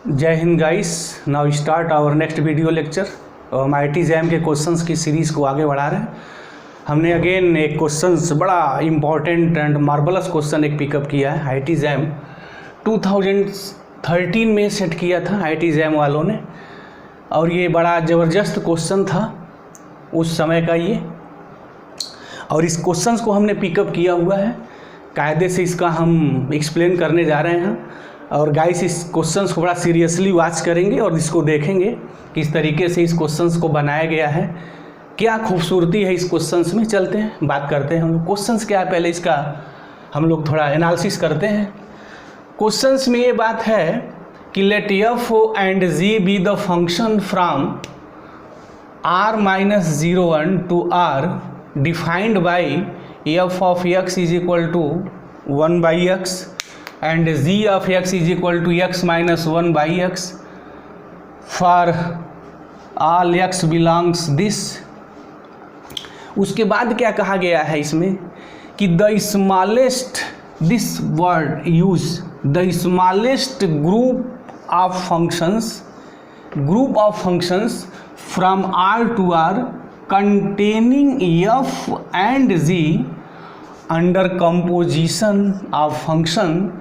जय हिंद guys. Now start our next video lecture. हम IIT-JAM के क्वेश्चंस की सीरीज़ को आगे बढ़ा रहे हैं। हमने अगेन एक क्वेश्चंस बड़ा इम्पॉर्टेंट एंड मार्वलस क्वेश्चन एक पिकअप किया है। IIT-JAM 2013 में सेट किया था IIT-JAM वालों ने, और ये बड़ा ज़बरदस्त क्वेश्चन था उस समय का ये, और इस क्वेश्चंस को हमने पिकअप किया हुआ है। कायदे से इसका हम एक्सप्लेन करने जा रहे हैं, और गाइस इस क्वेश्चंस को बड़ा सीरियसली वॉच करेंगे और इसको देखेंगे किस तरीके से इस क्वेश्चंस को बनाया गया है, क्या खूबसूरती है इस क्वेश्चंस में। चलते हैं, बात करते हैं हम लोग क्वेश्चंस क्या है, पहले इसका हम लोग थोड़ा एनालिसिस करते हैं। क्वेश्चंस में ये बात है कि let f and g be the function from r-01 to r defined by f of x is equal to 1/x and g of x is equal to x minus 1/x for all x belongs this। उसके बाद क्या कहा गया है इसमें कि the smallest, this word use, the smallest group of functions from r to r containing f and g under composition of function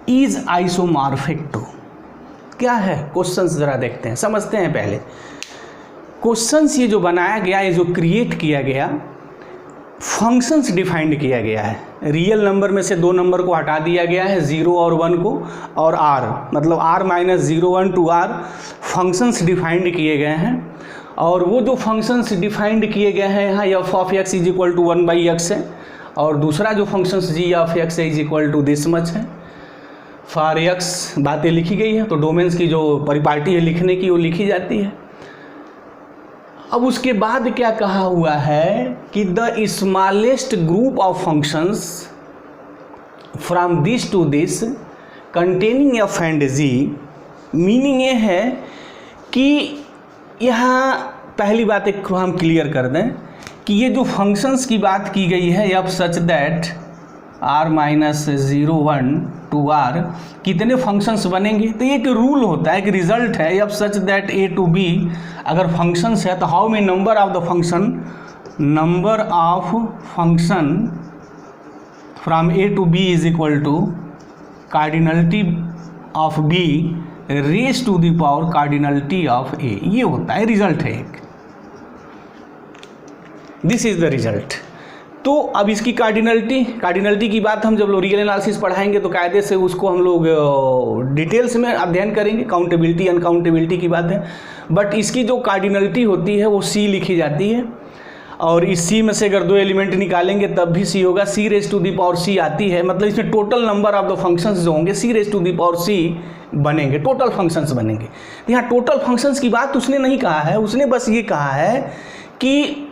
is isomorphic to. क्या है क्वेश्चंस, जरा देखते हैं, समझते हैं पहले। क्वेश्चंस ये जो बनाया गया, ये जो क्रिएट किया गया, फंक्शंस डिफाइंड किया गया है। रियल नंबर में से दो नंबर को हटा दिया गया है, 0 और 1 को, और r मतलब r-01 to r functions defined किए गए हैं। और वो जो फंक्शंस डिफाइंड किए गए हैं यहाँ f of x is equal to 1/x है, और दूसरा जो functions g of x is equal to this much है। फॉर x बातें लिखी गई है, तो डोमेन्स की जो परिपाटी है लिखने की, वो लिखी जाती है। अब उसके बाद क्या कहा हुआ है कि the smallest group of functions from this to this containing f and g। Meaning ये है कि यहाँ पहली बात एक हम क्लियर कर दें कि ये जो फंक्शंस की बात की गई है, अब such that r-01 to r कितने फंक्शंस बनेंगे, तो ये एक रूल होता है, एक रिजल्ट है। अब such that a to b अगर फंक्शंस है तो how many number of the function, number of function from a to b is equal to cardinality of b raise to the power cardinality of a। ये होता है, result है एक, this is the result. तो अब इसकी cardinality की बात हम जब लोग रियल एनालिसिस पढ़ाएंगे तो कायदे से उसको हम लोग डिटेल्स में अध्ययन करेंगे। काउंटेबिलिटी अनकाउंटेबिलिटी की बात है, बट इसकी जो कार्डिनलिटी होती है वो c लिखी जाती है, और इस c में से अगर दो एलिमेंट निकालेंगे तब भी c होगा। c raise to the power c आती है, मतलब इसमें total number of the functions जो होंगे c raise to the power c बनेंगे, टोटल फंक्शंस बनेंगे। यहाँ टोटल फंक्शंस की बात उसने नहीं कहा है, उसने बस ये कहा है कि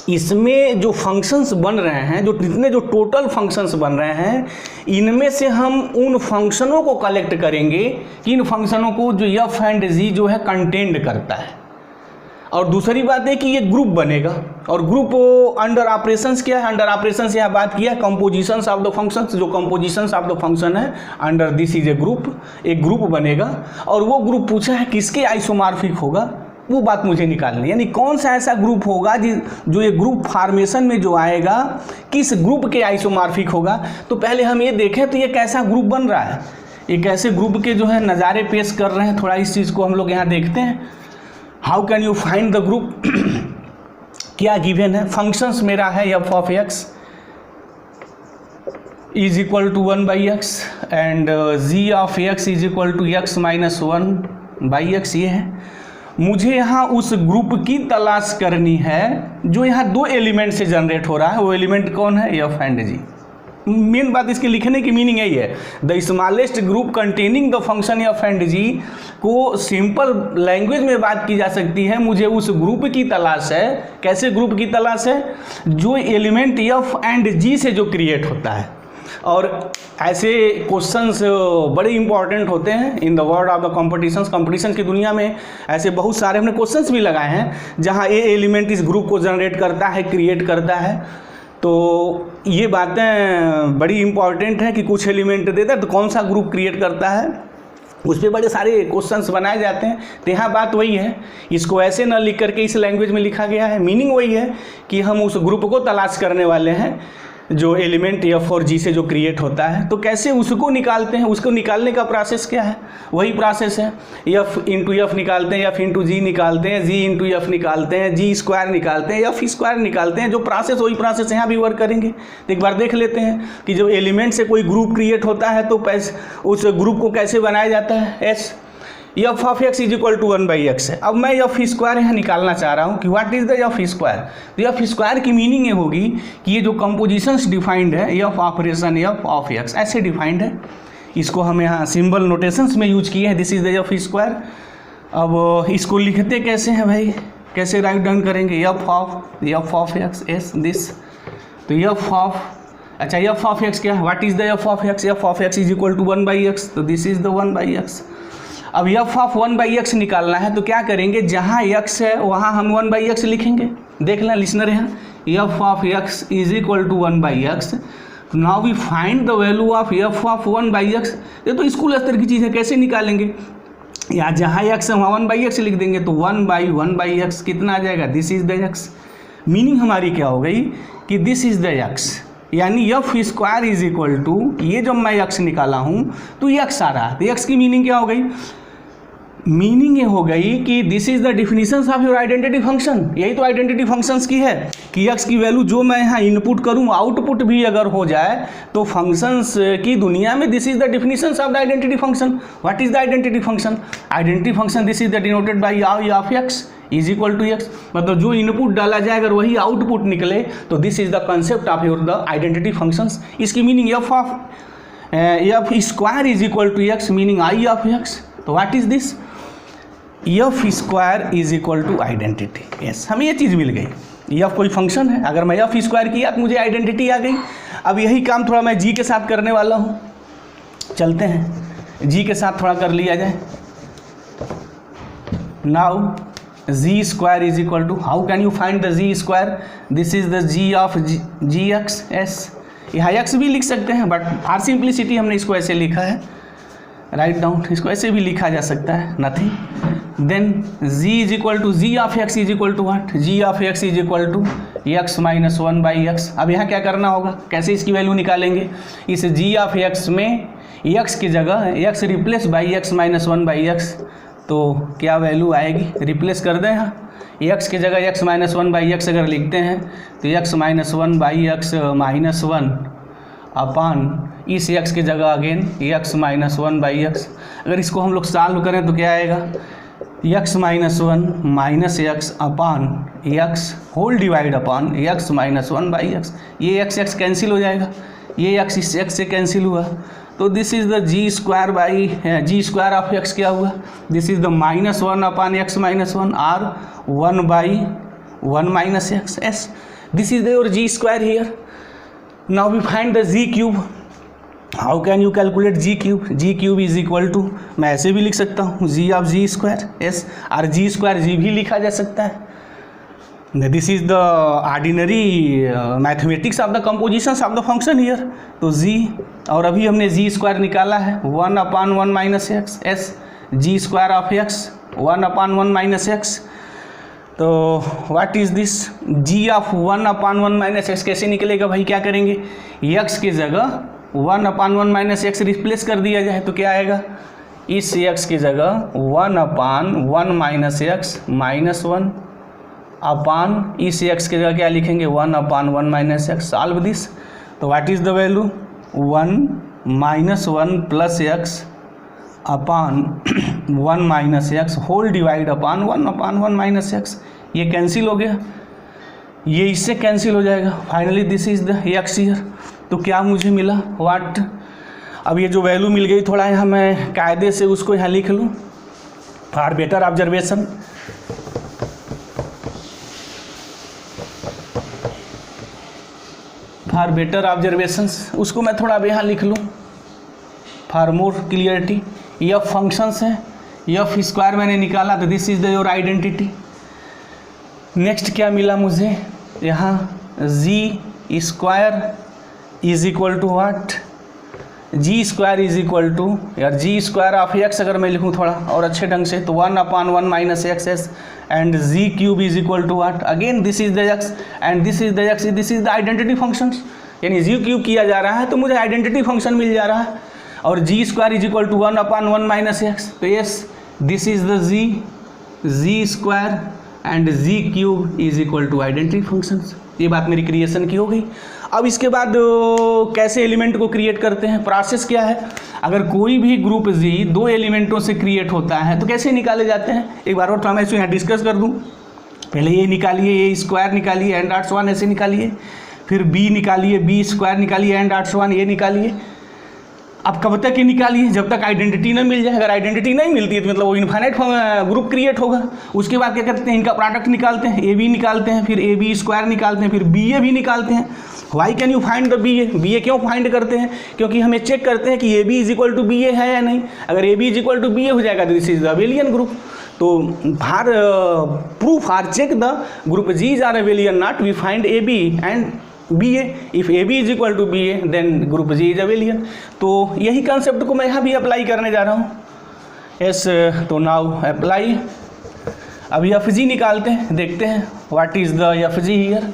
इसमें जो फंक्शंस बन रहे हैं, जो जितने जो टोटल फंक्शंस बन रहे हैं, इनमें से हम उन फंक्शनों को कलेक्ट करेंगे कि इन फंक्शनों को जो f एंड g जो है कंटेंड करता है। और दूसरी बात है कि ये ग्रुप बनेगा, और ग्रुप अंडर ऑपरेशंस क्या है, अंडर ऑपरेशंस यहाँ बात किया कंपोजिशंस ऑफ द फंक्शंस, जो कंपोजिशंस ऑफ द फंक्शन है under this is a group, एक ग्रुप बनेगा। और वो ग्रुप पूछा है किसके आइसोमॉर्फिक होगा, वो बात मुझे निकालनी, यानी कौन सा ऐसा ग्रुप होगा जो ये ग्रुप फॉर्मेशन में जो आएगा किस ग्रुप के आइसोमॉर्फिक होगा। तो पहले हम ये देखें तो ये कैसा ग्रुप बन रहा है, एक ऐसे ग्रुप के जो है नज़ारे पेश कर रहे हैं। थोड़ा इस चीज़ को हम लोग यहाँ देखते हैं। How can you find the group, क्या गिवन है, फंक्शंस मेरा है f of x is equal to 1/x and g of x is equal to x minus 1/x। ये है, मुझे यहाँ उस ग्रुप की तलाश करनी है जो यहाँ दो एलिमेंट से जनरेट हो रहा है। वो एलिमेंट कौन है, f एंड g। मेन बात इसके लिखने की मीनिंग यही है, the smallest group containing the function f and g को सिंपल लैंग्वेज में बात की जा सकती है, मुझे उस ग्रुप की तलाश है। कैसे ग्रुप की तलाश है, जो एलिमेंट f एंड g से जो क्रिएट होता है। और ऐसे क्वेश्चंस बड़े इंपॉर्टेंट होते हैं in the world of the competition की दुनिया में। ऐसे बहुत सारे हमने क्वेश्चंस भी लगाए हैं जहां ए एलिमेंट इस ग्रुप को जनरेट करता है, क्रिएट करता है। तो ये बातें बड़ी इंपॉर्टेंट हैं कि कुछ एलिमेंट देता है तो कौन सा ग्रुप क्रिएट करता है, उस पर बड़े सारे क्वेश्चंस बनाए जाते हैं। तो यहाँ बात वही है, इसको ऐसे ना लिख करके इस लैंग्वेज में लिखा गया है। मीनिंग वही है कि हम उस ग्रुप को तलाश करने वाले हैं जो एलिमेंट एफ और जी से जो क्रिएट होता है। तो कैसे उसको निकालते हैं, उसको निकालने का प्रोसेस क्या है, वही प्रोसेस है। एफ इंटू एफ निकालते हैं, एफ इंटू जी निकालते हैं, जी इंटू एफ निकालते हैं, जी स्क्वायर निकालते हैं, एफ स्क्वायर निकालते हैं। जो प्रोसेस वही प्रोसेस यहाँ भी वर्क करेंगे। तो एक बार देख लेते हैं कि जब एलिमेंट से कोई ग्रुप क्रिएट होता है तो उस ग्रुप को कैसे बनाया जाता है। As f of x is equal to 1/x है। अब मैं एफ स्क्वायर यहाँ निकालना चाह रहा हूँ कि what is the f square. तो एफ स्क्वायर की मीनिंग ये होगी कि ये जो कंपोजिशंस डिफाइंड है, F operation F of x ऐसे डिफाइंड है। इसको हम यहाँ सिंबल नोटेशंस में यूज किए हैं, this is the f square. अब इसको लिखते कैसे हैं भाई, कैसे राइट डाउन करेंगे, f of x as this. तो एफ ऑफ अच्छा एफ ऑफ एक्स क्या है, what is the F of x, f of x is equal to 1/x। तो दिस इज द 1/x। अब एफ ऑफ 1/x निकालना है तो क्या करेंगे, जहाँ x है वहाँ हम 1/x लिखेंगे। देख लें लिसनर यहाँ, f of x is equal to 1/x। Now we find the value of f of 1/x। ये तो स्कूल स्तर की चीज़ है, कैसे निकालेंगे। यहाँ जहाँ x है वहाँ 1/x लिख देंगे तो 1/1/x कितना आ जाएगा, this is the x। Meaning हमारी क्या हो गई कि दिस इज द x, यानी f square is equal to, ये जब मैं x निकाला हूँ तो x आ रहा है। तो x की मीनिंग क्या हो गई, मीनिंग ये हो गई कि this is the definitions of your identity function. यही तो आइडेंटिटी फंक्शंस की है कि x की वैल्यू जो मैं यहाँ इनपुट करूँ आउटपुट भी अगर हो जाए तो फंक्शंस की दुनिया में this is the definitions of the identity function. What is the identity function, identity function this is the denoted by I of x is equal to x. मतलब जो इनपुट डाला जाए अगर वही आउटपुट निकले तो this is the concept of your the identity functions. इसकी meaning F square is equal to X, meaning I of X. तो what is this, F square is equal to identity. Yes, हमें ये चीज़ मिल गई। F कोई function है, अगर मैं F square किया तो मुझे आइडेंटिटी आ गई। अब यही काम थोड़ा मैं जी के साथ करने वाला हूँ, चलते हैं जी के साथ थोड़ा कर लिया जाए। Now g square is equal to, how can you find the ji square, this is the g of g x as. यहाँ एक्स भी लिख सकते हैं बट फॉर सिंप्लिसिटी हमने इसको ऐसे लिखा है, राइट डाउन। इसको ऐसे भी लिखा जा सकता है, nothing. Then z is equal to g of x is equal to what, g of x is equal to x minus 1/x। अब यहाँ क्या करना होगा, कैसे इसकी वैल्यू निकालेंगे, इस जी ऑफ एक्स में x की जगह x replace by x minus 1/x। तो क्या वैल्यू आएगी, रिप्लेस कर दें यहाँ, x की जगह x माइनस 1/x अगर लिखते हैं तो x माइनस 1/x माइनस 1 अपान इस x की जगह अगेन x माइनस 1/x। अगर इसको हम लोग सॉल्व करें तो क्या आएगा, x माइनस 1 माइनस x अपान x होल डिवाइड अपान x माइनस 1/x। ये x कैंसिल हो जाएगा, ये x इस x से कैंसिल हुआ। तो this is the ji square by g square of x क्या हुआ, this is the minus 1 upon x minus 1 or 1/1 minus x as. This is the your g square here. Now we find the g cube. How can you calculate g cube, g cube is equal to, मैं ऐसे भी लिख सकता हूँ g of g square as, और जी square g भी लिखा जा सकता है। This is the ordinary mathematics of the compositions of the function here. तो जी, और अभी हमने जी स्क्वायर निकाला है 1/1 minus x S, G square of X 1/1 minus X. तो what is this, G of 1/1 minus X कैसे निकलेगा भाई, क्या करेंगे, एक्स की जगह 1/1 माइनस एक्स रिप्लेस कर दिया जाए तो क्या आएगा, इस x की जगह 1/1 माइनस एक्स माइनस 1 अपान इस x की जगह क्या लिखेंगे 1/1 माइनस एक्स। सॉल्व दिस, तो what is the value 1 minus 1 plus x upon 1 minus x whole divide upon 1/1 minus x. ये कैंसिल हो गया, ये इससे कैंसिल हो जाएगा। Finally this is the x here. तो क्या मुझे मिला, व्हाट, अब ये जो वैल्यू मिल गई थोड़ा यहाँ मैं कायदे से उसको यहाँ लिख लूँ for better observation. For better observations उसको मैं थोड़ा अब यहाँ लिख लूँ for more clarity. F functions हैं, एफ स्क्वायर मैंने निकाला तो this is the your identity. Next क्या मिला मुझे यहाँ, G square is equal to what, G square is equal to, यार जी स्क्वायर ऑफ एक्स अगर मैं लिखूँ थोड़ा और अच्छे ढंग से, तो 1/1 minus x as and ji cube is equal to what, again this is the x and this is the x, this is the identity functions, यानी जी क्यूब किया जा रहा है तो मुझे आइडेंटिटी फंक्शन मिल जा रहा है। और जी square is equal to 1/1 minus X, तो yes this is the ji square and ji cube is equal to identity functions. ये बात मेरी क्रिएशन की हो गई। अब इसके बाद कैसे एलिमेंट को क्रिएट करते हैं, प्रोसेस क्या है। अगर कोई भी ग्रुप जी दो एलिमेंटों से क्रिएट होता है तो कैसे निकाले जाते हैं, एक बार और थोड़ा मैं इसको यहाँ डिस्कस कर दूँ। पहले ये निकालिए, ये स्क्वायर निकालिए एंड आर्ट्स 1 ऐसे निकालिए, फिर बी निकालिए, बी स्क्वायर निकालिए एंड आर्ट्स 1 ये निकालिए। अब कब तक ये निकालिए, जब तक आइडेंटिटी ना मिल जाए। अगर आइडेंटिटी नहीं मिलती है तो मतलब वो इनफाइनाइट ग्रुप क्रिएट होगा। उसके बाद क्या करते हैं, इनका प्रोडक्ट निकालते हैं, ए बी निकालते हैं, फिर ए बी स्क्वायर निकालते हैं, फिर बी ए भी निकालते हैं। Why can you find the B A, B A क्यों फाइंड करते हैं, क्योंकि हमें चेक करते हैं कि A B is equal to B A है या नहीं। अगर A B is equal to B A हो जाएगा तो this is the abelian group. तो for proof are check the group G is are abelian not, we find A B and B A. If A B is equal to B A then group G is abelian. तो यही concept को मैं यहाँ भी apply करने जा रहा हूँ। यस, तो नाउ अप्लाई। अब एफ जी निकालते हैं, देखते हैं what is the F G here.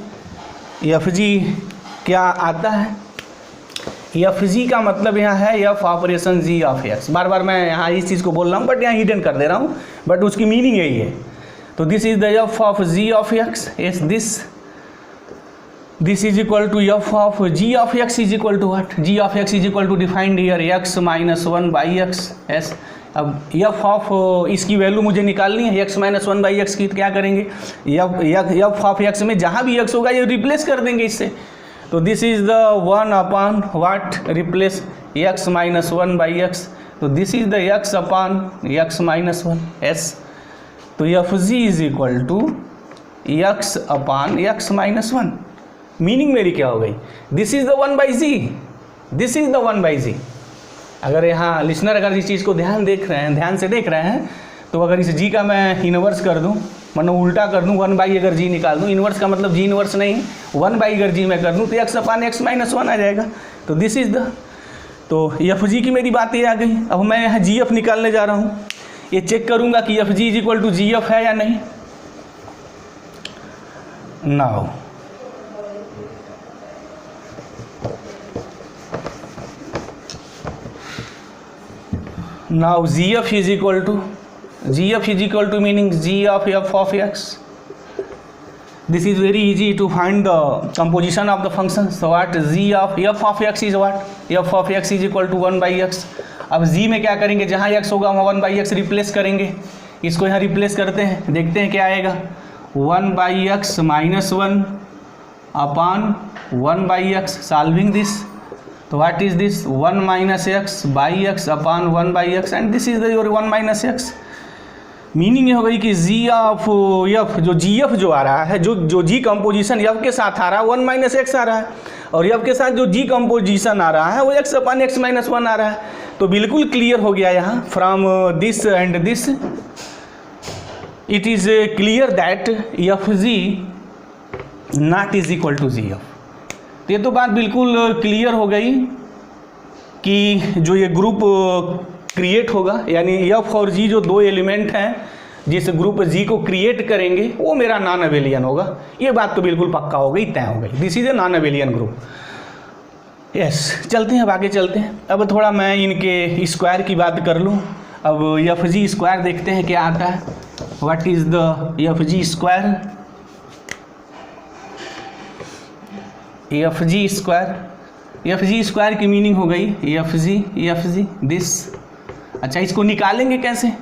F G क्या आता है, एफ जी का मतलब यहाँ है F operation G of X. बार बार मैं यहाँ इस चीज़ को बोल रहा हूँ बट यहाँ हिडन कर दे रहा हूँ, बट उसकी मीनिंग यही है। तो this is the F of g of x, yes this is equal to f of g of x is equal to what, g of x is equal to defined here x minus 1 by x। yes, अब f of इसकी value मुझे निकालनी है x minus 1 by x की, तो क्या करेंगे, f of x में जहाँ भी x होगा ये रिप्लेस कर देंगे इससे। तो this is the 1 upon what, replace x minus 1 by x, तो this is the x upon x minus 1। yes, तो F ji is equal to x upon x minus 1। Meaning मेरी क्या हो गई, this is the 1 by G, this is the 1 by G. अगर यहाँ listener अगर इस चीज़ को ध्यान से देख रहे हैं तो अगर इस जी का मैं इनवर्स कर दूँ, मतलब उल्टा कर दूँ, 1 बाई अगर जी निकाल दूँ, इनवर्स का मतलब जी इनवर्स नहीं, 1 बाई अगर जी मैं कर दूँ तो एक्स अपान एक्स माइनस 1 आ जाएगा। तो दिस इज द, तो एफ जी की मेरी बात ये आ गई। अब मैं यहाँ जी एफ निकालने जा रहा हूँ, ये चेक करूँगा कि f ji is equal to g f है या नहीं। Now now gf is equal to meaning g of f of x. This is very easy to find the composition of the function. So what g of f of x is what, f of x is equal to 1 by x। अब g में क्या करेंगे, जहाँ x होगा वहाँ 1 by x replace करेंगे। इसको यहाँ रिप्लेस करते हैं, देखते हैं क्या आएगा, 1 by x minus 1 upon 1 by x, solving this. तो what is this, 1 minus X by X upon 1 by X and this is the your 1 minus X. Meaning ये हो गई कि जी ऑफ एफ, जो जी एफ जो आ रहा है, जो जी कंपोजिशन एफ के साथ आ रहा है 1 माइनस एक्स आ रहा है, और एफ के साथ जो जी कंपोजिशन आ रहा है वो एक्स अपॉन एक्स माइनस 1 आ रहा है। तो बिल्कुल क्लियर हो गया यहाँ from this and this, it is clear that f g not is equal to g f. ये तो बात बिल्कुल क्लियर हो गई कि जो ये ग्रुप क्रिएट होगा, यानी एफ और जी जो दो एलिमेंट हैं जिस ग्रुप जी को क्रिएट करेंगे वो मेरा नॉन अबेलियन होगा। ये बात तो बिल्कुल पक्का हो गई, तय हो गई, this is a non abelian group. Yes, चलते हैं, अब आगे चलते हैं। अब थोड़ा मैं इनके स्क्वायर की बात कर लूँ। अब एफ जी स्क्वायर देखते हैं क्या आता है, what is the F g square. F g square की मीनिंग हो गई एफ जी दिस। अच्छा, इसको निकालेंगे कैसे,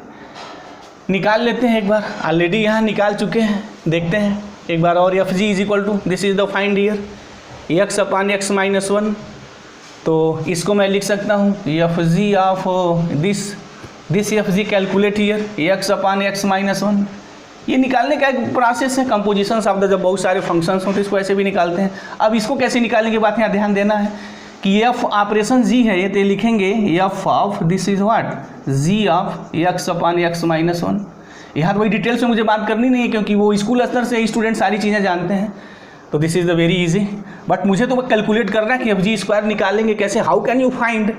निकाल लेते हैं एक बार, ऑलरेडी यहाँ निकाल चुके हैं, देखते हैं एक बार और। F ji is equal to, this is the find here, x upon x minus 1। तो इसको मैं लिख सकता हूँ f g of this f g calculate here x upon x minus 1। ये निकालने का एक प्रोसेस है, कंपोजिशंस ऑफ द, जब बहुत सारे फंक्शंस होते हैं इसको ऐसे भी निकालते हैं। अब इसको कैसे निकालेंगे, बात यहाँ ध्यान देना है कि एफ ऑपरेशन जी है, ये तो लिखेंगे f of this is what, g of x upon x minus 1। यहाँ तो वही डिटेल्स में मुझे बात करनी नहीं है क्योंकि वो स्कूल स्तर से स्टूडेंट सारी चीज़ें जानते हैं। तो this is the very easy, but मुझे तो कैलकुलेट करना है कि एफ जी स्क्वायर निकालेंगे कैसे, हाउ कैन यू फाइंड।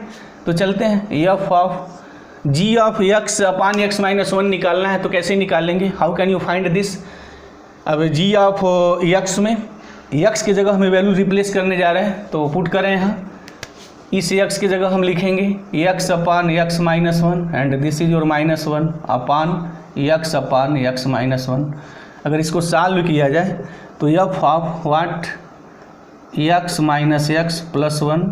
तो चलते हैं, f of g of x upon x minus one निकालना है, तो कैसे निकालेंगे, how can you find this. अब जी ऑफ एक्स में एक्स की जगह हमें वैल्यू रिप्लेस करने जा रहे हैं, तो पुट करें यहाँ, इस एक्स की जगह हम लिखेंगे X upon x minus one and this is your minus one upon x minus one. अगर इसको सॉल्व किया जाए तो F of what X minus X plus one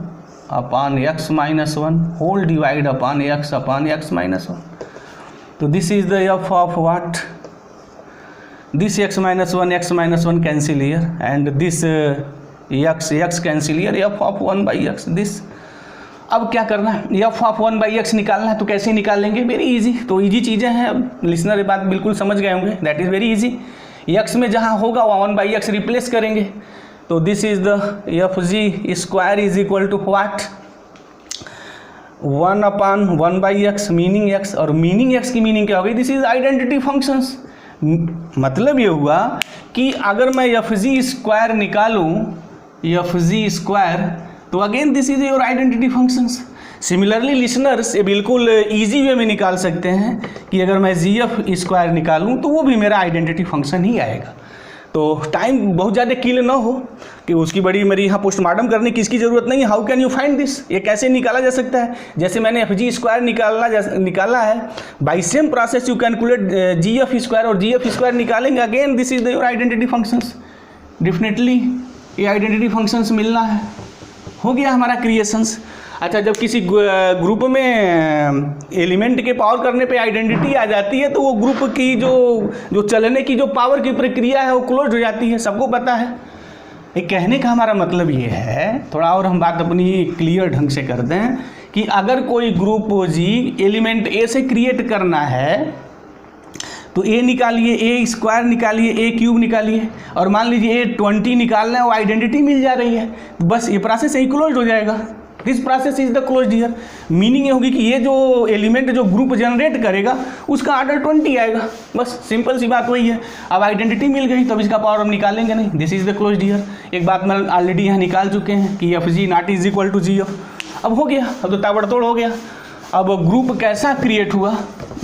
upon x minus one whole divide upon x minus one. तो this is the F of what this X minus one cancel here and this X cancel here, F of one by X this. अब क्या करना है, F of one by x निकालना है, तो कैसे निकालेंगे, वेरी इजी। तो इजी चीज़ें हैं, अब लिसनर ये बात बिल्कुल समझ गए होंगे, that is very easy. X में जहाँ होगा वहाँ वन बाई एक्स रिप्लेस करेंगे, तो this is the F g square is equal to what one upon one by x meaning x, और मीनिंग एक्स की मीनिंग क्या हो गई, दिस इज आइडेंटिटी फंक्शंस। मतलब ये हुआ कि अगर मैं एफ जी स्क्वायर निकालूँ, एफ जी स्क्वायर, तो again this is your identity functions. Similarly listeners ये बिल्कुल इजी वे में निकाल सकते हैं कि अगर मैं जी एफ स्क्वायर निकालूँ तो वो भी मेरा आइडेंटिटी फंक्शन ही आएगा। तो टाइम बहुत ज़्यादा किल ना हो कि उसकी बड़ी मेरी यहाँ पोस्टमार्टम करने की इसकी ज़रूरत नहीं है। How can you find this, ये कैसे निकाला जा सकता है, जैसे मैंने एफ जी स्क्वायर निकाला है, by same process you calculate g f square और जी एफ स्क्वायर निकालेंगे, again this is your identity functions. Definitely ये आइडेंटिटी फंक्शंस मिलना है, हो गया हमारा क्रिएशंस। अच्छा, जब किसी ग्रुप में एलिमेंट के पावर करने पे आइडेंटिटी आ जाती है तो वो ग्रुप की जो चलने की जो पावर की प्रक्रिया है वो क्लोज हो जाती है, सबको पता है। ये कहने का हमारा मतलब ये है, थोड़ा और हम बात अपनी क्लियर ढंग से कर दें, कि अगर कोई ग्रुप जी एलिमेंट ए से क्रिएट करना है तो ए निकालिए, ए स्क्वायर निकालिए, ए क्यूब निकालिए, और मान लीजिए ए 20 निकालना है, वो आइडेंटिटी मिल जा रही है, बस ये प्रोसेस यही क्लोज हो जाएगा। This process is the closed here. Meaning ये होगी कि ये जो एलिमेंट जो ग्रुप जनरेट करेगा उसका ऑर्डर 20 आएगा, बस सिंपल सी बात वही है। अब आइडेंटिटी मिल गई तो अब इसका पावर हम निकालेंगे नहीं, this is the closed here. एक बात मैं ऑलरेडी यहाँ निकाल चुके हैं कि f g not is equal to g f. अब हो गया, अब तो ताबड़तोड़ हो गया। अब ग्रुप कैसा क्रिएट हुआ,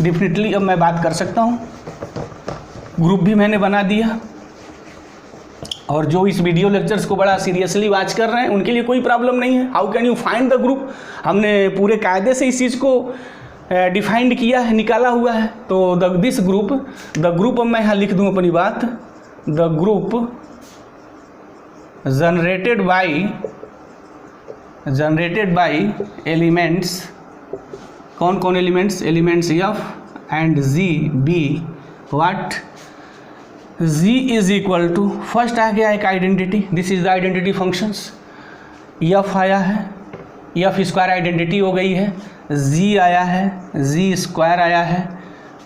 डेफिनेटली अब मैं बात कर सकता हूँ। ग्रुप भी मैंने बना दिया, और जो इस वीडियो लेक्चर्स को बड़ा सीरियसली वॉच कर रहे हैं उनके लिए कोई प्रॉब्लम नहीं है। How can you find the group, हमने पूरे कायदे से इस चीज़ को डिफाइंड किया है, निकाला हुआ है। तो दिस ग्रुप, द ग्रुप, अब मैं यहाँ लिख दूँ अपनी बात, the group generated by elements, कौन कौन elements, elements F and G B, what z is equal to, first आ गया एक identity, this is the identity functions. F आया है, एफ स्क्वायर आइडेंटिटी हो गई है, z आया है, z स्क्वायर आया है,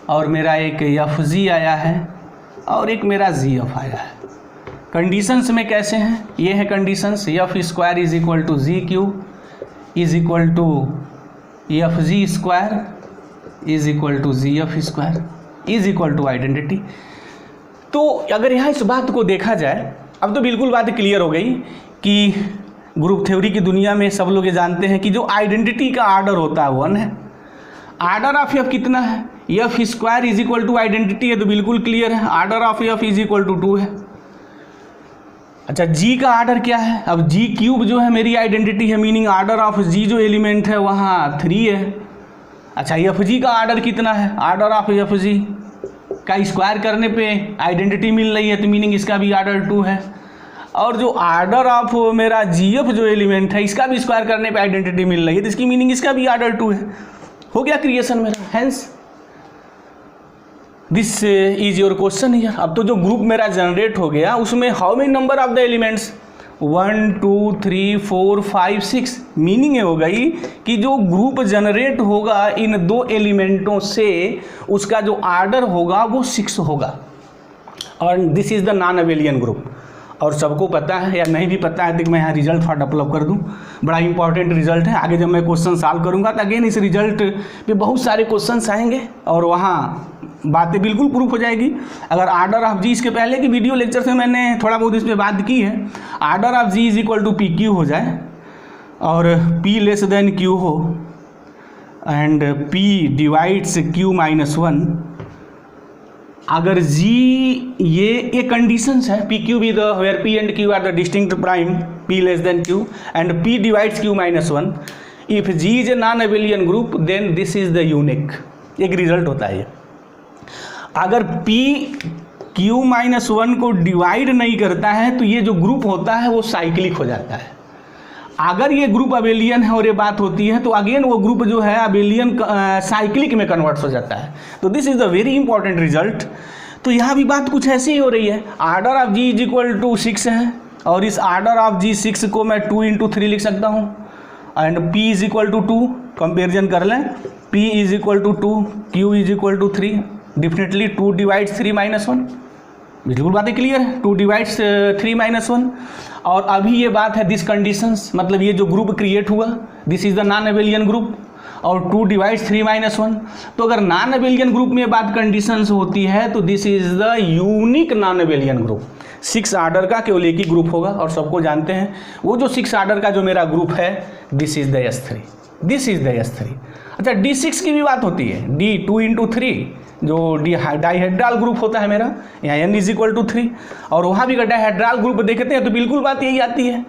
और मेरा एक एफ जी आया है, और एक मेरा जी एफ आया है। कंडीशंस में कैसे हैं, ये है conditions, f square is equal to g cube is equal to f g square is equal to g f square is equal to identity. तो अगर यहाँ इस बात को देखा जाए, अब तो बिल्कुल बात क्लियर हो गई कि ग्रुप थ्योरी की दुनिया में सब लोग ये जानते हैं कि जो आइडेंटिटी का आर्डर होता है 1 है। आर्डर ऑफ एफ कितना है, f square is equal to identity है, तो बिल्कुल क्लियर है, order of f is equal to 2 है। अच्छा, जी का आर्डर क्या है, अब जी क्यूब जो है मेरी आइडेंटिटी है, मीनिंग आर्डर ऑफ जी जो एलिमेंट है वहाँ 3 है। अच्छा, एफ जी का आर्डर कितना है, आर्डर ऑफ एफ जी का स्क्वायर करने पे आइडेंटिटी मिल रही है, तो मीनिंग इसका भी आर्डर 2 है। और जो आर्डर ऑफ मेरा जी एफ जो एलिमेंट है इसका भी स्क्वायर करने पे आइडेंटिटी मिल रही है, तो इसकी मीनिंग इसका भी आर्डर 2 है। हो गया क्रिएशन मेरा, hence this is your question here. अब तो जो ग्रुप मेरा जनरेट हो गया उसमें how many number of the elements, 1 2 3 4 5 6। Meaning ये हो गई कि जो ग्रुप जनरेट होगा इन 2 एलिमेंटों से उसका जो आर्डर होगा वो 6 होगा, और this is the non abelian group. और सबको पता है या नहीं भी पता है तो मैं यहाँ रिजल्ट थोड़ा डेवलप कर दूँ, बड़ा इंपॉर्टेंट रिजल्ट है। आगे जब मैं क्वेश्चन सॉल्व करूँगा तो अगेन इस रिजल्ट पे बहुत सारे क्वेश्चंस आएंगे और वहाँ बातें बिल्कुल प्रूफ हो जाएगी। अगर आर्डर ऑफ जी, इसके पहले की वीडियो लेक्चर में मैंने थोड़ा बहुत इस पर बात की है, order of g is equal to p q हो जाए और पी लेस देन क्यू हो, and P divides Q minus 1, अगर G ये कंडीशंस है, p q be the where P and Q are the distinct prime, P less than Q and P divides Q minus 1, if G is a non abelian group then this is the unique, एक result होता है ये। अगर P Q minus 1 को divide नहीं करता है तो ये जो ग्रुप होता है वो साइक्लिक हो जाता है। अगर ये ग्रुप अबेलियन है और ये बात होती है तो अगेन वो ग्रुप जो है अबेलियन साइक्लिक में कन्वर्ट हो जाता है। तो this is the very important result. तो यहाँ भी बात कुछ ऐसी ही हो रही है, order of G is equal to 6 है और इस आर्डर ऑफ G 6 को मैं 2 × 3 लिख सकता हूँ and P is equal to 2, comparison कर लें, P is equal to 2, Q is equal to 3, definitely 2 divides 3 minus 1, बिल्कुल बातें क्लियर है, 2 डिवाइड्स 3 माइनस 1। और अभी ये बात है दिस कंडीशंस, मतलब ये जो ग्रुप क्रिएट हुआ this is the non abelian group और 2 डिवाइड्स 3 माइनस 1। तो अगर नॉन एबेलियन ग्रुप में बात कंडीशंस होती है तो this is the unique non abelian group. 6 order का केवल एक ही ग्रुप होगा और सबको जानते हैं वो जो 6 आर्डर का जो मेरा ग्रुप है this is the S3, this is the S3। अच्छा D6 की भी बात होती है, D2 × 3 जो डाइहेड्रल ग्रुप होता है मेरा, यहाँ N इज इक्वल टू 3 और वहाँ भी अगर डाइहेड्रल ग्रुप देखते हैं तो बिल्कुल बात यही आती है,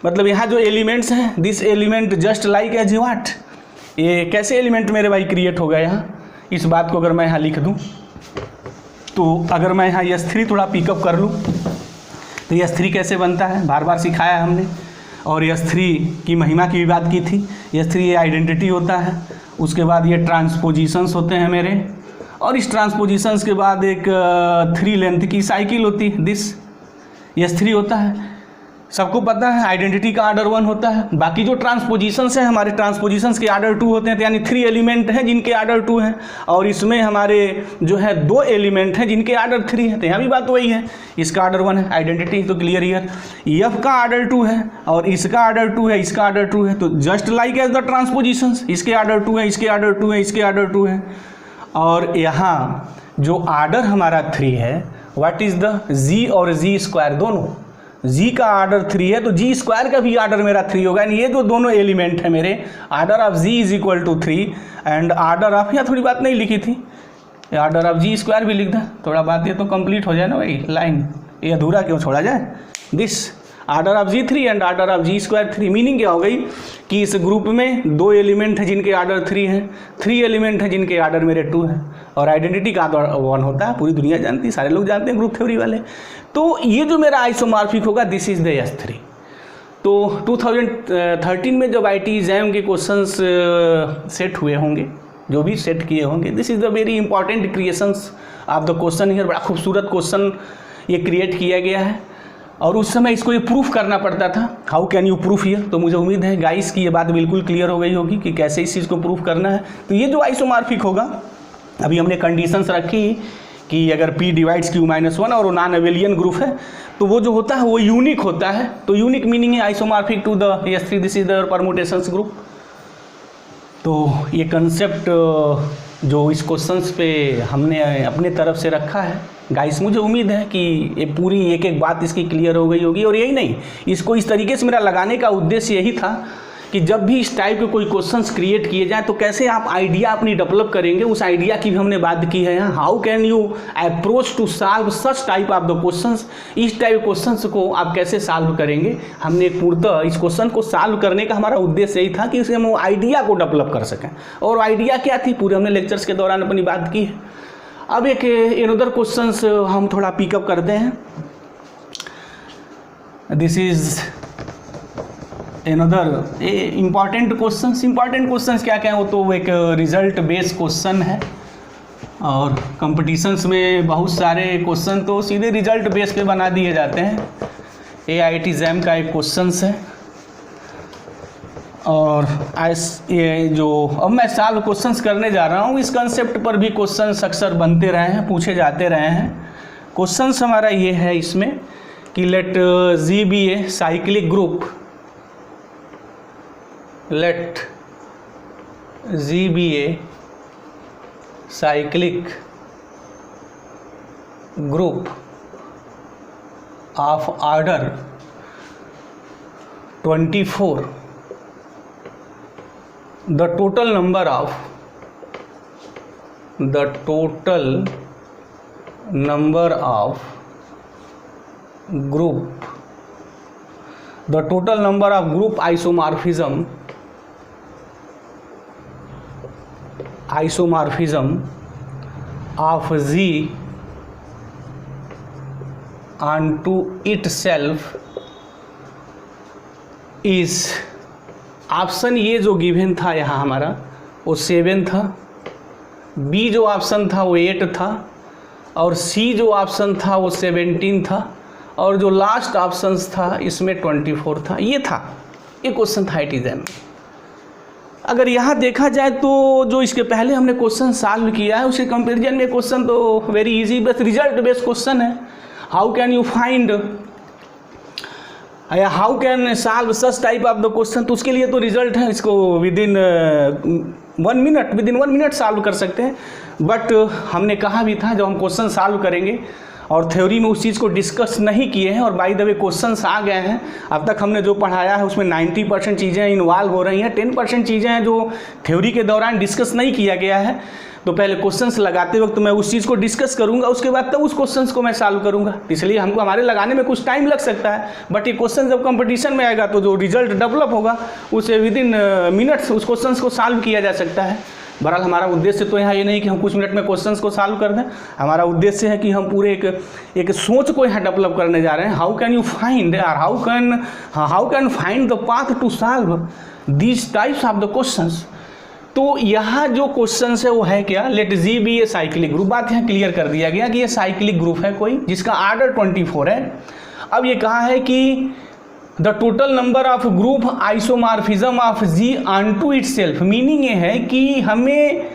मतलब यहाँ जो एलिमेंट्स हैं this element just like as what, ये कैसे एलिमेंट मेरे भाई क्रिएट होगा यहाँ, इस बात को अगर मैं यहाँ लिख दूँ तो अगर मैं यहाँ S3 थोड़ा पिकअप कर लूँ तो S3 कैसे बनता है बार बार सिखाया हमने, और S3 की महिमा की भी बात की थी। S3 ये आइडेंटिटी होता है, उसके बाद ये ट्रांसपोजिशंस होते हैं मेरे, और इस ट्रांसपोजिशंस के बाद एक 3 लेंथ की साइकिल होती है, दिस S3 होता है। सबको पता है आइडेंटिटी का आर्डर 1 होता है, बाकी जो ट्रांसपोजिशंस हैं हमारे ट्रांसपोजिशंस के आर्डर 2 होते हैं, तो यानी 3 एलिमेंट हैं जिनके आर्डर 2 हैं और इसमें हमारे जो है 2 एलिमेंट हैं जिनके आर्डर 3 है। तो यहाँ भी बात वही है, इसका आर्डर 1 है, आइडेंटिटी तो क्लियर ईयर, F का आर्डर 2 है और इसका आर्डर 2 है, इसका आर्डर 2 है, तो जस्ट लाइक एज द ट्रांसपोजिशंस, इसके आर्डर 2 है, इसके आर्डर 2 है, इसके आर्डर 2 है। और यहाँ जो आर्डर हमारा 3 है व्हाट इज द G और G स्क्वायर दोनों, G का आर्डर 3 है तो G स्क्वायर का भी आर्डर मेरा 3 होगा, यानी ये जो दोनों एलिमेंट है मेरे, order of G is equal to 3 and order of, यहाँ थोड़ी बात नहीं लिखी थी, आर्डर ऑफ G स्क्वायर भी लिख दें, थोड़ा बात ये तो कंप्लीट हो जाए ना भाई, लाइन ये अधूरा क्यों छोड़ा जाए, this order of G3 and order of G square 3। Meaning क्या हो गई कि इस ग्रुप में 2 एलिमेंट हैं जिनके आर्डर 3 हैं, 3 एलिमेंट हैं जिनके आर्डर मेरे 2 हैं और आइडेंटिटी का आर्डर 1 होता है, पूरी दुनिया जानती है, सारे लोग जानते हैं ग्रुप थ्योरी वाले। तो ये जो मेरा आइसोमॉर्फिक होगा दिस इज द S3। तो 2013 में जब IT एग्जाम के क्वेश्चंस सेट हुए होंगे, जो भी सेट किए होंगे, this is the very important creations of the question here, बड़ा खूबसूरत क्वेश्चन ये क्रिएट किया गया है और उस समय इसको ये प्रूफ करना पड़ता था, how can you proof here. तो मुझे उम्मीद है गाइस की ये बात बिल्कुल क्लियर हो गई होगी कि कैसे इस चीज़ को प्रूफ करना है। तो ये जो आइसोमॉर्फिक होगा, अभी हमने कंडीशंस रखी कि अगर P डिवाइड्स Q माइनस 1 और वो नॉन एबेलियन ग्रुप है तो वो जो होता है वो यूनिक होता है। तो यूनिक मीनिंग है isomorphic to the S3, this is the permutations group. तो ये कंसेप्ट जो इस क्वेश्चंस पे हमने अपने तरफ से रखा है गाइस, मुझे उम्मीद है कि ये पूरी एक एक बात इसकी क्लियर हो गई होगी। और यही नहीं, इसको इस तरीके से मेरा लगाने का उद्देश्य यही था कि जब भी इस टाइप के कोई क्वेश्चंस क्रिएट किए जाएँ तो कैसे आप आइडिया अपनी डेवलप करेंगे, उस आइडिया की भी हमने बात की है यहाँ। How can you approach to solve such type of the questions, इस टाइप क्वेश्चंस को आप कैसे सॉल्व करेंगे। हमने पूर्णतः इस क्वेश्चन को सॉल्व करने का हमारा उद्देश्य यही था कि उसे हम आइडिया को डेवलप कर सकें। और आइडिया क्या थी पूरे हमने लेक्चर्स के दौरान अपनी बात की है। अब एक अनदर क्वेश्चंस हम थोड़ा पिकअप करते हैं। This is another important questions. Important questions क्या क्या है, वो तो एक रिजल्ट बेस्ड क्वेश्चन है और कंपटीशंस में बहुत सारे क्वेश्चन तो सीधे रिजल्ट बेस पे बना दिए जाते हैं। AIT एग्जाम का एक क्वेश्चंस है और ये जो अब मैं सॉल्व क्वेश्चंस करने जा रहा हूँ, इस कंसेप्ट पर भी क्वेश्चंस अक्सर बनते रहे हैं, पूछे जाते रहे हैं। क्वेश्चंस हमारा ये है इसमें कि let G be a cyclic group, let G be a cyclic group of order 24 the total number of group isomorphism of Z unto itself is, option ये जो गिवन था यहाँ हमारा वो 7 था, बी जो ऑप्शन था वो 8 था, और सी जो ऑप्शन था वो 17 था, और जो लास्ट ऑप्शन था इसमें 24 था। ये क्वेश्चन था एग्जाम में। अगर यहाँ देखा जाए तो जो इसके पहले हमने क्वेश्चन सॉल्व किया है उसके कंपैरिजन में क्वेश्चन तो वेरी इजी, बस रिजल्ट बेस्ड क्वेश्चन है। How can you find, how can solve such type of the question, तो उसके लिए तो रिजल्ट है, इसको विदिन 1 मिनट सॉल्व कर सकते हैं। बट हमने कहा भी था जब हम क्वेश्चन सॉल्व करेंगे और थ्योरी में उस चीज़ को डिस्कस नहीं किए हैं, और बाय द वे क्वेश्चंस आ गए हैं, अब तक हमने जो पढ़ाया है उसमें 90% चीज़ें इन्वॉल्व हो रही हैं, 10% चीज़ें हैं जो थ्योरी के दौरान डिस्कस नहीं किया गया है। तो पहले क्वेश्चंस लगाते वक्त मैं उस चीज़ को डिस्कस करूंगा, उसके बाद तब उस क्वेश्चंस को मैं सॉल्व करूंगा, इसलिए हमको हमारे लगाने में कुछ टाइम लग सकता है। बट ये क्वेश्चन जब कंपटीशन में आएगा तो जो रिजल्ट डेवलप होगा उसे विदिन मिनट्स उस क्वेश्चंस को सॉल्व किया जा सकता है। बहरहाल हमारा उद्देश्य तो यहाँ ये नहीं कि हम कुछ मिनट में क्वेश्चंस को सॉल्व कर दें, हमारा उद्देश्य है कि हम पूरे एक सोच को यहाँ डेवलप करने जा रहे हैं। हाउ कैन यू फाइंड और how can find the path to solve these types of the questions. तो यहाँ जो क्वेश्चन है वो है क्या, let g be a cyclic group. बात यहाँ क्लियर कर दिया गया कि ये साइक्लिक ग्रुप है कोई जिसका आर्डर 24 है। अब ये कहा है कि the total number of group isomorphism of g onto itself, meaning ये है कि हमें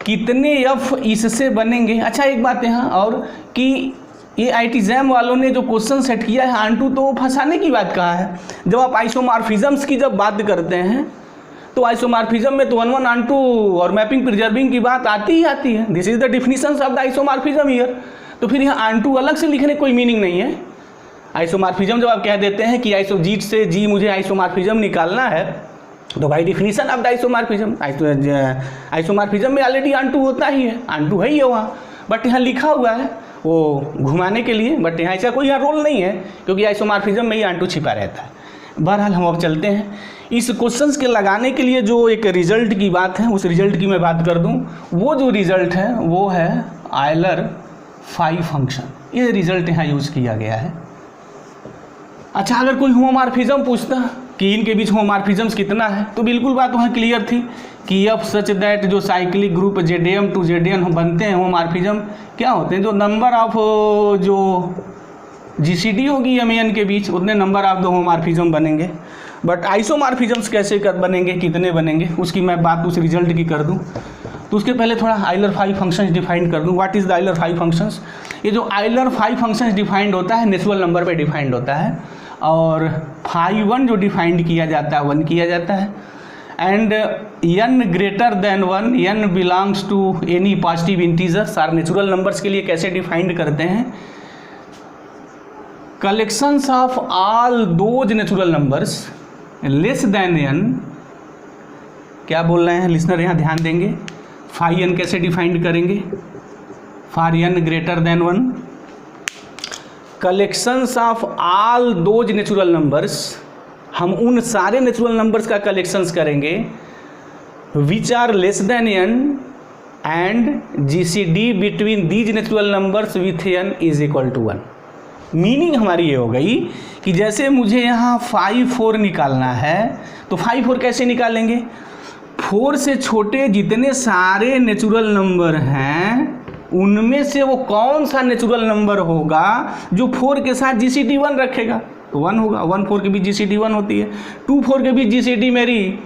कितने एफ इससे बनेंगे। अच्छा एक बात यहाँ और कि ये आईटीजैम वालों ने जो क्वेश्चन सेट किया है ऑनटू, तो फंसाने की बात कहा है। जब आप आइसोमॉर्फिज्म्स की जब बात करते हैं तो आइसोमॉर्फिज्म में तो 1 ऑन 2 और मैपिंग प्रिजर्विंग की बात आती ही आती है। This is the definition of the isomorphism here. तो फिर यहाँ ऑन 2 अलग से लिखने कोई मीनिंग नहीं है। आइसोमॉर्फिज्म जब आप कह देते हैं कि जीट से जी मुझे आइसोमॉर्फिज्म निकालना है, तो भाई definition of the isomorphism, isomorphism में ऑलरेडी ऑन 2 होता ही है, ऑन 2 है ही है वहाँ, बट यहाँ लिखा हुआ है वो घुमाने के लिए, बट यहाँ ऐसा कोई यहाँ रोल नहीं है क्योंकि आइसोमॉर्फिज्म में ही ऑन 2 छिपा रहता है। बहरहाल हम अब चलते हैं इस क्वेश्चंस के लगाने के लिए जो एक रिजल्ट की बात है, उस रिजल्ट की मैं बात कर दूं। वो जो रिजल्ट है वो है आयलर फाई फंक्शन, ये रिजल्ट यहाँ यूज़ किया गया है। अच्छा अगर कोई होमोमॉर्फिज्म पूछता कि इनके बीच होमोमॉर्फिज्म्स कितना है, तो बिल्कुल बात वहाँ क्लियर थी कि एफ सच दैट जो साइक्लिक ग्रुप जेडीएम टू जेडीएन बनते हैं होमोमॉर्फिज्म क्या होते हैं, जो नंबर ऑफ जो जीसीडी होगी एमएन के बीच उतने नंबर ऑफ द होमोमॉर्फिज्म बनेंगे। बट आइसोमॉर्फिज्म्स कैसे बनेंगे, कितने बनेंगे, उसकी मैं बात उस रिजल्ट की कर दूं। तो उसके पहले थोड़ा आयलर फाई फंक्शंस डिफाइन कर दूं। What is the Euler phi functions. ये जो आयलर फाई फंक्शंस डिफाइंड होता है नेचुरल नंबर पे डिफाइंड होता है, और फाई 1 जो डिफाइंड किया जाता है 1 किया जाता है, and n greater than 1, n belongs to any positive integers or natural numbers के लिए कैसे डिफाइंड करते हैं, collections of all those natural numbers less than n, क्या बोल रहे हैं लिसनर यहाँ ध्यान देंगे, फाई n कैसे डिफाइंड करेंगे, for n greater than 1, collections of all those natural numbers, हम उन सारे नेचुरल नंबर्स का कलेक्शंस करेंगे which are less than n and GCD between these natural numbers with n is equal to 1। Meaning हमारी ये हो गई कि जैसे मुझे यहाँ 5 4 निकालना है, तो 5 4 कैसे निकालेंगे, 4 से छोटे जितने सारे नेचुरल नंबर हैं उनमें से वो कौन सा नेचुरल नंबर होगा जो 4 के साथ जीसीडी 1 रखेगा, तो 1 होगा। 1 4 के बीच जीसीडी 1 होती है, 2 4 के बीच जीसीडी मेरी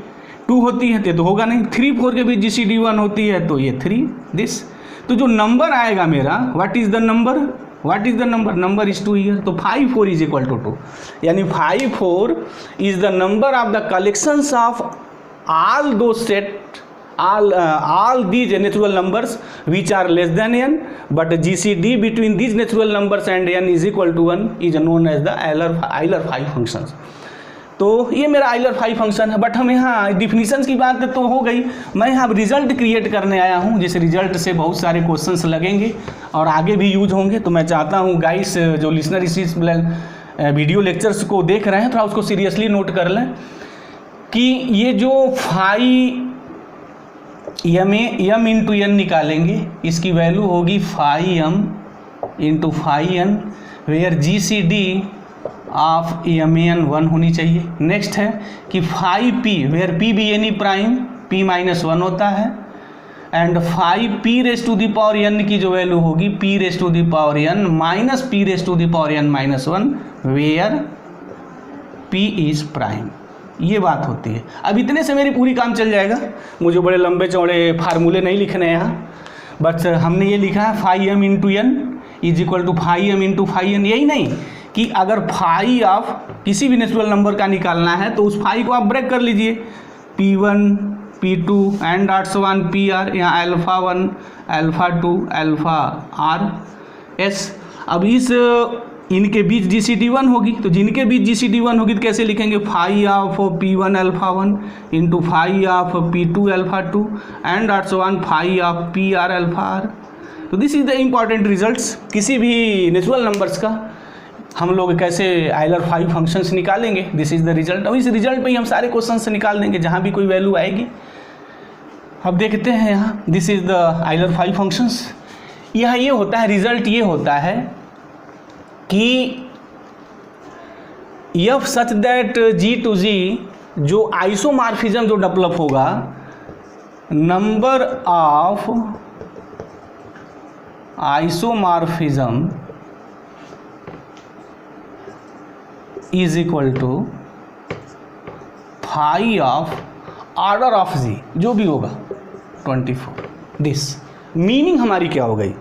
2 होती है तो होगा नहीं, 3 4 के बीच जीसीडी 1 होती है तो ये 3 दिस। तो जो नंबर आएगा मेरा, what is the number, what is the number, number is 2 here, तो 5 4 इज इक्वल टू 2, यानी 5 4 is the number of the collections of all दो set all these natural numbers which are less than n, but GCD between these natural numbers and n is equal to 1 is known as the Euler-Phi functions। तो ये मेरा Euler five function है। But हम यहाँ definitions की बात तो हो गई, मैं यहाँ रिजल्ट क्रिएट करने आया हूँ, जिस रिजल्ट से बहुत सारे क्वेश्चंस लगेंगे और आगे भी यूज होंगे। तो मैं चाहता हूँ गाइस जो लिसनर इस वीडियो लेक्चर्स को देख रहे हैं थोड़ा उसको सीरियसली नोट कर लें कि ये जो फाई एम इंटू एन निकालेंगे, इसकी वैल्यू होगी phi m into phi n, where g c d of m n 1 होनी चाहिए। नेक्स्ट है कि phi p where p be any prime p minus 1 होता है, and phi p raise to the power n की जो value होगी p raise to the power n minus p raise to the power n minus 1, where p is prime. ये बात होती है। अब इतने से मेरी पूरी काम चल जाएगा, मुझे बड़े लंबे चौड़े फार्मूले नहीं लिखने हैं यहाँ, बट हमने ये लिखा है phi m into n is equal to phi m into phi n. यही नहीं कि अगर फाई ऑफ किसी भी नेचुरल नंबर का निकालना है तो उस फाई को आप ब्रेक कर लीजिए, P1 P2 and dots 1 PR, यहाँ alpha 1 alpha 2 alpha R S। अब इस इनके बीच GCD1 होगी, तो जिनके बीच GCD1 होगी तो कैसे लिखेंगे, phi of P1 alpha 1 into phi of P2 alpha 2 and dots 1 phi of PR alpha R। तो this is the important results किसी भी नेचुरल नंबर्स का हम लोग कैसे आइलर फाइव फंक्शंस निकालेंगे। This is the result. अब इस रिजल्ट पे ही हम सारे क्वेश्चन से निकाल देंगे जहाँ भी कोई वैल्यू आएगी। अब देखते हैं यहाँ, this is the Euler five functions. यहाँ ये होता है, रिजल्ट ये होता है कि F such that G to G जो आइसोमॉर्फिज्म जो डेवलप होगा, number of isomorphism is equal to phi of order of G, जो भी होगा 24। दिस मीनिंग हमारी क्या हो गई।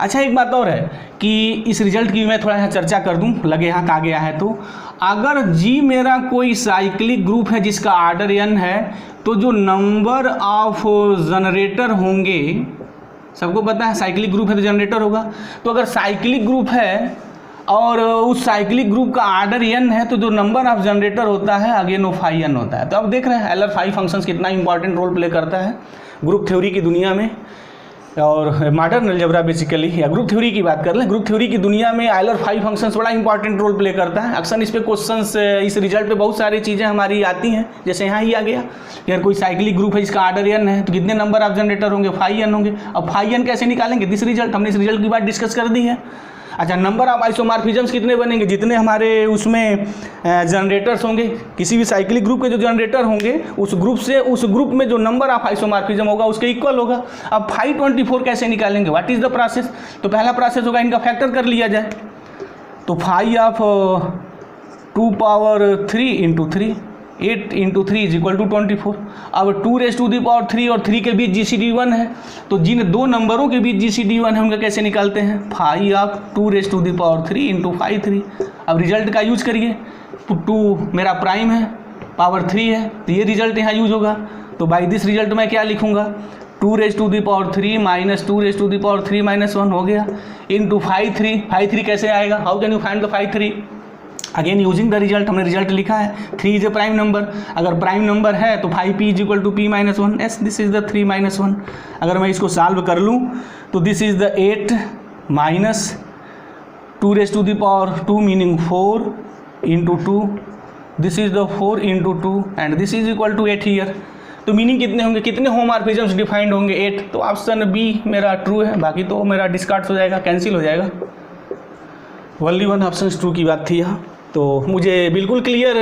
अच्छा एक बात और है कि इस रिजल्ट की मैं थोड़ा यहाँ चर्चा कर दूँ, लगे हाथ आ गया है तो, अगर जी मेरा कोई साइक्लिक ग्रुप है जिसका ऑर्डर n है, तो जो नंबर ऑफ जनरेटर होंगे, सबको पता है साइक्लिक ग्रुप है तो जनरेटर होगा, तो अगर साइक्लिक ग्रुप है और उस साइक्लिक ग्रुप का ऑर्डर n है तो जो नंबर ऑफ जनरेटर होता है अगेन वो फाई n होता है। तो अब देख रहे हैं आइलर फाइव फंक्शंस कितना इंपॉर्टेंट रोल प्ले करता है ग्रुप थ्योरी की दुनिया में, और मॉडर्न अलजेब्रा बेसिकली, या ग्रुप थ्योरी की बात कर लें, ग्रुप थ्योरी की दुनिया में आइलर फाइव फंक्शंस बड़ा इंपॉर्टेंट रोल प्ले करता है। अक्सर इस पे क्वेश्चंस, इस रिजल्ट पे बहुत सारी चीज़ें हमारी आती हैं, जैसे यहाँ ही आ गया कि अगर कोई साइक्लिक ग्रुप है जिसका ऑर्डर n है तो कितने नंबर ऑफ जनरेटर होंगे, फाई n होंगे। अब फाई n कैसे निकालेंगे, दिस रिजल्ट, हमने इस रिजल्ट की बात डिस्कस कर दी है। अच्छा, नंबर ऑफ आइसोमॉर्फिज्म्स कितने बनेंगे, जितने हमारे उसमें जनरेटर्स होंगे, किसी भी साइक्लिक ग्रुप के जो जनरेटर होंगे उस ग्रुप से उस ग्रुप में जो नंबर ऑफ आइसोमॉर्फिज्म होगा उसके इक्वल होगा। अब फाई 24 कैसे निकालेंगे, व्हाट इज द प्रोसेस। तो पहला प्रोसेस होगा इनका फैक्टर कर लिया जाए, तो phi of 2 power 3 into 3, 8 into 3 is equal to 24। अब 2 रेज टू दी पावर 3 और 3 के बीच GCD1 है, तो जिन दो नंबरों के बीच GCD1 है उनका कैसे निकालते हैं, phi of 2 raise to the power 3 into phi 3। अब रिजल्ट का यूज करिए, तो 2 मेरा प्राइम है, पावर 3 है, तो ये रिजल्ट यहाँ यूज होगा। तो बाई दिस रिजल्ट मैं क्या लिखूंगा, 2 raise to the power 3 minus 2 raise to the power 3 minus 1 हो गया, इंटू फाई 3। फाई 3 कैसे आएगा, how can you find the phi 3, again using the result. हमने रिजल्ट लिखा है 3 इज ए प्राइम नंबर, अगर प्राइम नंबर है तो phi P is equal to P minus 1, as this is the 3 minus 1। अगर मैं इसको सॉल्व कर लूँ तो this is the 8 minus 2 raise to the power 2 meaning 4 into 2, this is the 4 into 2 and this is equal to 8 year. तो meaning कितने होंगे, कितने होमॉर्फिज्म्स डिफाइंड होंगे, 8। तो ऑप्शन बी मेरा ट्रू है, बाकी तो मेरा डिस्कार्ड हो जाएगा, कैंसिल हो जाएगा। ओनली वन ऑप्शन ट्रू की बात थी यहाँ। तो मुझे बिल्कुल क्लियर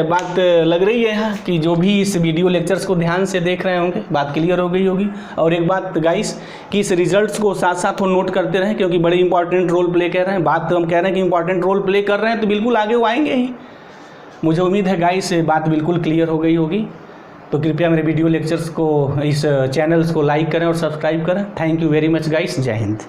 बात लग रही है यहाँ कि जो भी इस वीडियो लेक्चर्स को ध्यान से देख रहे होंगे बात क्लियर हो गई होगी। और एक बात गाइस कि इस रिजल्ट्स को साथ साथ वो नोट करते रहें, क्योंकि बड़े इंपॉर्टेंट रोल प्ले कर रहे हैं। बात तो हम कह रहे हैं कि इंपॉर्टेंट रोल प्ले कर रहे हैं तो बिल्कुल आगे वो आएंगे ही। मुझे उम्मीद है गाइस बात बिल्कुल क्लियर हो गई होगी। तो कृपया मेरे वीडियो लेक्चर्स को, इस चैनल्स को लाइक करें और सब्सक्राइब करें। Thank you very much guys, जय हिंद।